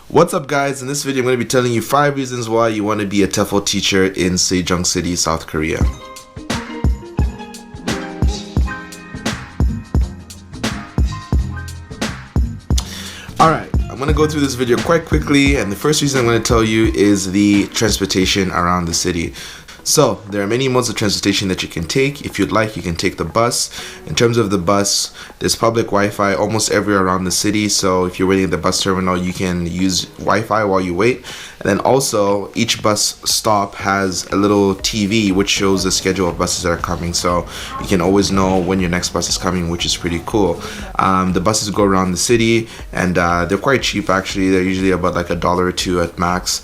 What's up, guys? In this video I'm going to be telling you 5 reasons why you want to be a TEFL teacher in Sejong City, South Korea. Alright, I'm going to go through this video quite quickly, and the first reason I'm going to tell you is the transportation around the city. So, there are many modes of transportation that you can take. If you'd like, you can take the bus. In terms of the bus, there's public Wi-Fi almost everywhere around the city. So, if you're waiting at the bus terminal, you can use Wi-Fi while you wait. And then also, each bus stop has a little TV which shows the schedule of buses that are coming. So, you can always know when your next bus is coming, which is pretty cool. The buses go around the city, and they're quite cheap actually. They're usually about like $1 or $2 at max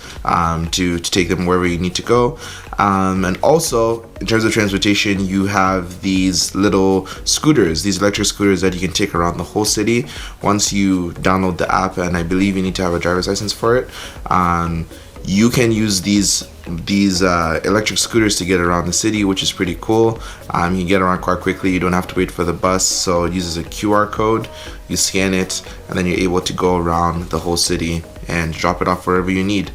to take them wherever you need to go. And also, in terms of transportation, you have these little scooters, these electric scooters that you can take around the whole city once you download the app, and I believe you need to have a driver's license for it. You can use these electric scooters to get around the city, which is pretty cool. You can get around quite quickly. You don't have to wait for the bus, so it uses a QR code. You scan it, and then you're able to go around the whole city and drop it off wherever you need,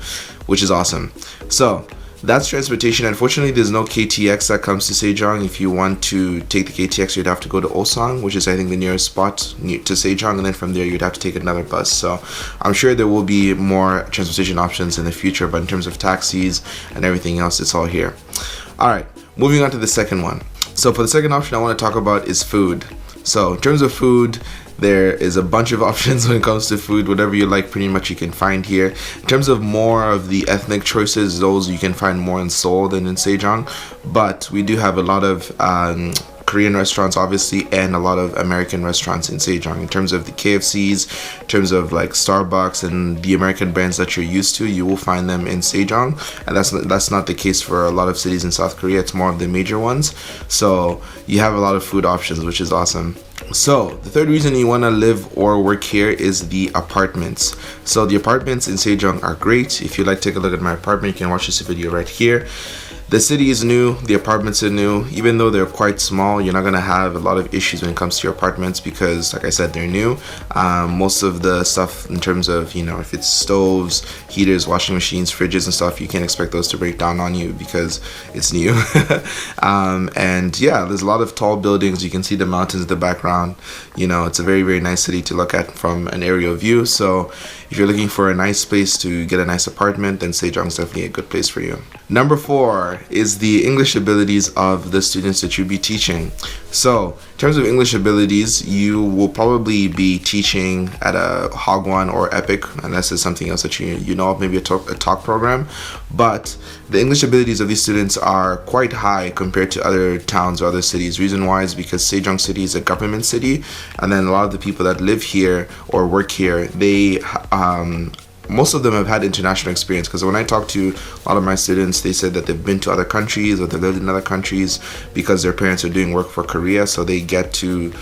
which is awesome. So that's transportation. Unfortunately, there's no KTX that comes to Sejong. If you want to take the KTX, you'd have to go to Osang, which is I think the nearest spot to Sejong, and then from there you'd have to take another bus. So I'm sure there will be more transportation options in the future, but in terms of taxis and everything else, it's all here. Alright, moving on to the second one. So for the second option I want to talk about is food. So in terms of food, there is a bunch of options when it comes to food. Whatever you like, pretty much you can find here. In terms of more of the ethnic choices, those you can find more in Seoul than in Sejong. But we do have a lot of Korean restaurants, obviously, and a lot of American restaurants in Sejong. In terms of the KFCs, in terms of like Starbucks and the American brands that you're used to, you will find them in Sejong, and that's not the case for a lot of cities in South Korea. It's more of the major ones. So you have a lot of food options, which is awesome. So the third reason you want to live or work here is the apartments. So the apartments in Sejong are great. If you'd like to take a look at my apartment, you can watch this video right here. The city is new, the apartments are new. Even though they're quite small, you're not going to have a lot of issues when it comes to your apartments because, like I said, they're new. Most of the stuff in terms of, if it's stoves, heaters, washing machines, fridges and stuff, you can't expect those to break down on you because it's new. And yeah, there's a lot of tall buildings. You can see the mountains in the background. It's a very, very nice city to look at from an aerial view. So if you're looking for a nice place to get a nice apartment, then Sejong is definitely a good place for you. Number 4 is the English abilities of the students that you'll be teaching. So in terms of English abilities, you will probably be teaching at a Hagwon or EPIK, unless it's something else that you know of, maybe a talk program. But the English abilities of these students are quite high compared to other towns or other cities. Reason why is because Sejong City is a government city, and then a lot of the people that live here or work here, they most of them have had international experience, because when I talk to a lot of my students, they said that they've been to other countries or they lived in other countries because their parents are doing work for Korea, so they get to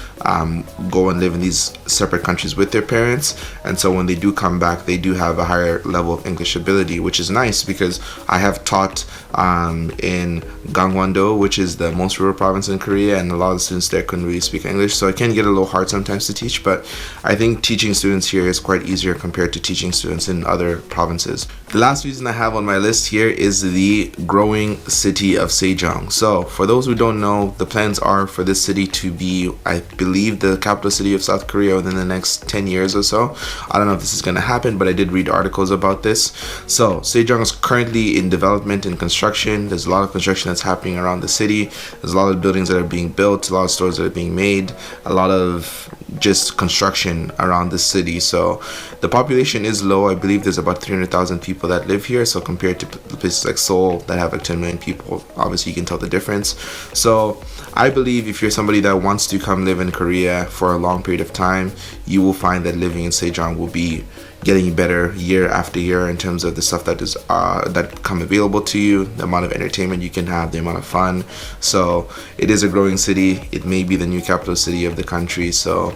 go and live in these separate countries with their parents. And so when they do come back, they do have a higher level of English ability, which is nice because I have taught in Gangwon-do, which is the most rural province in Korea, and a lot of the students there couldn't really speak English, so it can get a little hard sometimes to teach. But I think teaching students here is quite easier compared to teaching students in other provinces. The last reason I have on my list here is the growing city of Sejong. So for those who don't know, the plans are for this city to be, I believe, the capital city of South Korea within the next 10 years or so. I don't know if this is going to happen, but I did read articles about this. So Sejong is currently in development and construction. There's a lot of construction that's happening around the city. There's a lot of buildings that are being built, a lot of stores that are being made, a lot of just construction around the city. So the population is low. I believe there's about 300,000 people that live here. So compared to places like Seoul that have like 10 million people, obviously you can tell the difference. So I believe if you're somebody that wants to come live in Korea for a long period of time, you will find that living in Sejong will be getting better year after year in terms of the stuff that is that come available to you, the amount of entertainment you can have, the amount of fun. So it is a growing city. It may be the new capital city of the country. So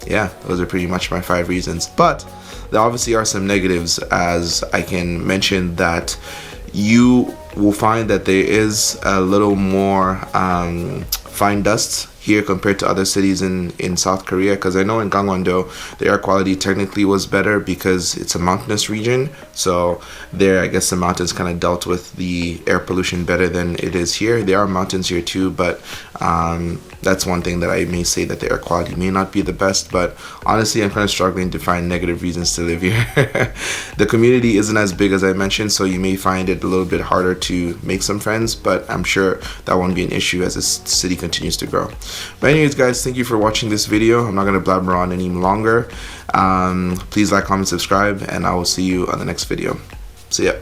yeah, those are pretty much my 5 reasons. But there obviously are some negatives, as I can mention that you will find that there is a little more fine dust here compared to other cities in South Korea, because I know in Gangwon-do the air quality technically was better because it's a mountainous region, so there I guess the mountains kind of dealt with the air pollution better than it is here. There are mountains here too, but that's one thing that I may say, that the air quality may not be the best, but honestly I'm kind of struggling to find negative reasons to live here. The community isn't as big as I mentioned, so you may find it a little bit harder to make some friends, but I'm sure that won't be an issue as this city continues to grow. But anyways guys, thank you for watching this video. I'm not going to blabber on any longer. Please like, comment, subscribe, and I will see you on the next video. See ya.